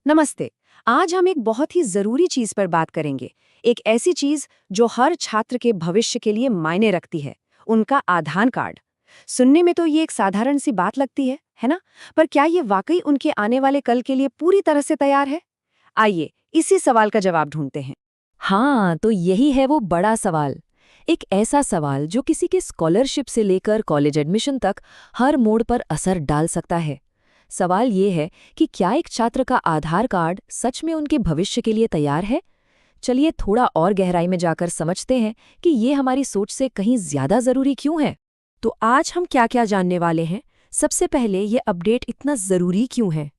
नमस्ते। आज हम एक बहुत ही जरूरी चीज पर बात करेंगे। एक ऐसी चीज जो हर छात्र के भविष्य के लिए मायने रखती है, उनका आधार कार्ड। सुनने में तो ये एक साधारण सी बात लगती है ना? पर क्या ये वाकई उनके आने वाले कल के लिए पूरी तरह से तैयार है? आइए इसी सवाल का जवाब ढूंढते हैं। हाँ, तो यही है वो बड़ा सवाल। एक ऐसा सवाल जो किसी के स्कॉलरशिप से लेकर कॉलेज एडमिशन तक हर मोड़ पर असर डाल सकता है। सवाल ये है कि क्या एक छात्र का आधार कार्ड सच में उनके भविष्य के लिए तैयार है? चलिए थोड़ा और गहराई में जाकर समझते हैं कि ये हमारी सोच से कहीं ज्यादा जरूरी क्यों है। तो आज हम क्या क्या जानने वाले हैं। सबसे पहले ये अपडेट इतना जरूरी क्यों है,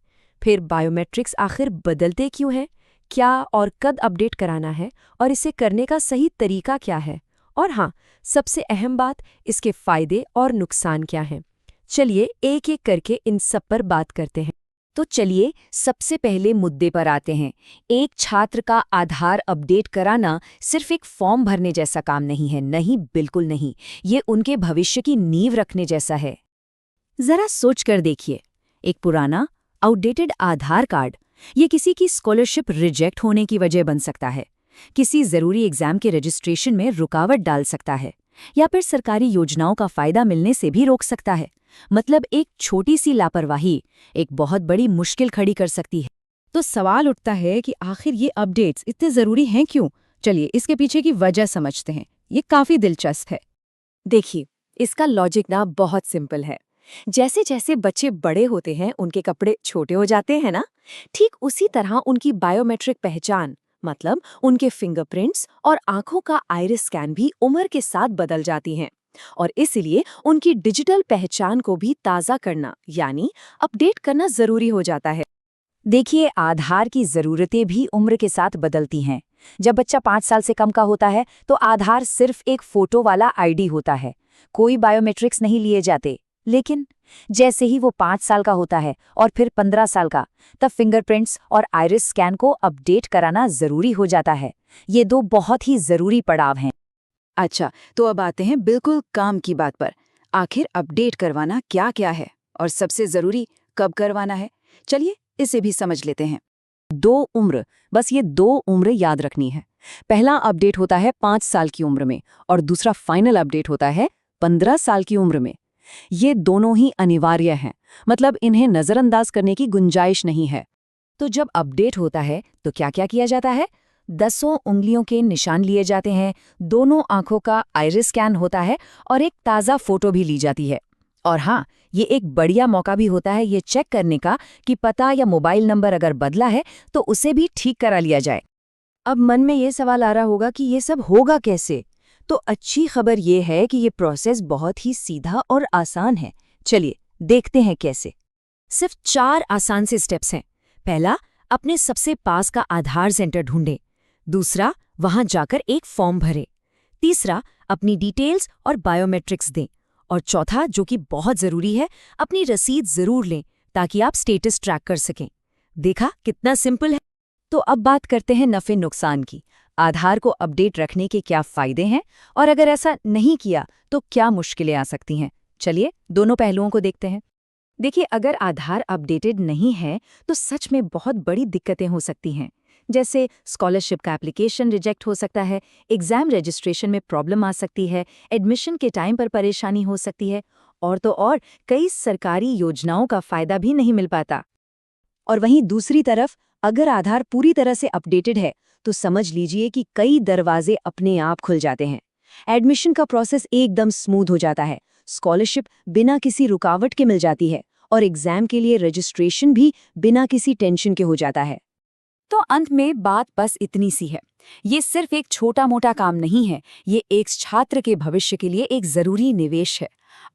फिर बायोमेट्रिक्स आखिर बदलते क्यों हैं, क्या और कब अपडेट कराना है और इसे करने का सही तरीका क्या है, और हाँ, सबसे अहम बात, इसके फायदे और नुकसान क्या हैं। चलिए एक एक करके इन सब पर बात करते हैं। तो चलिए सबसे पहले मुद्दे पर आते हैं। एक छात्र का आधार अपडेट कराना सिर्फ एक फॉर्म भरने जैसा काम नहीं है, नहीं, बिल्कुल नहीं। ये उनके भविष्य की नींव रखने जैसा है। जरा सोच कर देखिए, एक पुराना आउटडेटेड आधार कार्ड ये किसी की स्कॉलरशिप रिजेक्ट होने की वजह बन सकता है, किसी जरूरी एग्जाम के रजिस्ट्रेशन में रुकावट डाल सकता है, या फिर सरकारी योजनाओं का फायदा मिलने से भी रोक सकता है। मतलब एक छोटी सी लापरवाही एक बहुत बड़ी मुश्किल खड़ी कर सकती है। तो सवाल उठता है कि आखिर ये अपडेट्स इतने जरूरी हैं क्यों? चलिए इसके पीछे की वजह समझते हैं। ये काफी दिलचस्प है। देखिए, इसका लॉजिक ना बहुत सिंपल है। जैसे जैसे बच्चे बड़े होते हैं, उनके कपड़े छोटे हो जाते हैं ना, ठीक उसी तरह उनकी बायोमेट्रिक पहचान, मतलब उनके फिंगरप्रिंट्स और आंखों का आइरिस स्कैन भी उम्र के साथ बदल जाती हैं। और इसलिए उनकी डिजिटल पहचान को भी ताज़ा करना यानी अपडेट करना जरूरी हो जाता है। देखिए, आधार की जरूरतें भी उम्र के साथ बदलती हैं। जब बच्चा 5 साल से कम का होता है तो आधार सिर्फ एक फोटो वाला आईडी होता है, कोई बायोमेट्रिक्स नहीं लिए जाते। लेकिन जैसे ही वो 5 साल का होता है और फिर 15 साल का, तब फिंगरप्रिंट्स और आइरिस स्कैन को अपडेट कराना जरूरी हो जाता है। ये दो बहुत ही जरूरी पड़ाव हैं। अच्छा, तो अब आते हैं बिल्कुल काम की बात पर। आखिर अपडेट करवाना क्या क्या है और सबसे जरूरी कब करवाना है? चलिए इसे भी समझ लेते हैं। दो उम्र, बस ये दो उम्र याद रखनी है। पहला अपडेट होता है 5 साल की उम्र में और दूसरा फाइनल अपडेट होता है 15 साल की उम्र में। ये दोनों ही अनिवार्य हैं, मतलब इन्हें नजरअंदाज करने की गुंजाइश नहीं है। तो जब अपडेट होता है तो क्या क्या किया जाता है? 10 उंगलियों के निशान लिए जाते हैं, दोनों आंखों का आइरिस स्कैन होता है और एक ताज़ा फोटो भी ली जाती है। और हाँ, ये एक बढ़िया मौका भी होता है ये चेक करने का कि पता या मोबाइल नंबर अगर बदला है तो उसे भी ठीक करा लिया जाए। अब मन में ये सवाल आ रहा होगा कि ये सब होगा कैसे? तो अच्छी खबर ये है कि ये प्रोसेस बहुत ही सीधा और आसान है। चलिए देखते हैं कैसे। सिर्फ 4 आसान से स्टेप्स हैं। पहला, अपने सबसे पास का आधार सेंटर ढूंढें। दूसरा, वहां जाकर एक फॉर्म भरें। तीसरा, अपनी डिटेल्स और बायोमेट्रिक्स दें। और चौथा, जो कि बहुत जरूरी है, अपनी रसीद जरूर लें ताकि आप स्टेटस ट्रैक कर सकें। देखा कितना सिंपल है। तो अब बात करते हैं नफे नुकसान की। आधार को अपडेट रखने के क्या फायदे हैं और अगर ऐसा नहीं किया तो क्या मुश्किलें आ सकती हैं। चलिए दोनों पहलुओं को देखते हैं। देखिए, अगर आधार अपडेटेड नहीं है तो सच में बहुत बड़ी दिक्कतें हो सकती हैं। जैसे स्कॉलरशिप का एप्लीकेशन रिजेक्ट हो सकता है, एग्जाम रजिस्ट्रेशन में प्रॉब्लम आ सकती है, एडमिशन के टाइम पर परेशानी हो सकती है, और तो और कई सरकारी योजनाओं का फायदा भी नहीं मिल पाता। और वहीं दूसरी तरफ, अगर आधार पूरी तरह से अपडेटेड है तो समझ लीजिए कि कई दरवाजे अपने आप खुल जाते हैं। एडमिशन का प्रोसेस एकदम स्मूथ हो जाता है, स्कॉलरशिप बिना किसी रुकावट के मिल जाती है और एग्जाम के लिए रजिस्ट्रेशन भी बिना किसी टेंशन के हो जाता है। तो अंत में बात बस इतनी सी है, ये सिर्फ एक छोटा मोटा काम नहीं है, ये एक छात्र के भविष्य के लिए एक जरूरी निवेश है।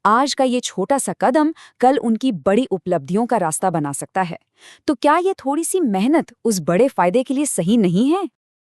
आज का ये छोटा सा कदम कल उनकी बड़ी उपलब्धियों का रास्ता बना सकता है। तो क्या ये थोड़ी सी मेहनत उस बड़े फायदे के लिए सही नहीं है?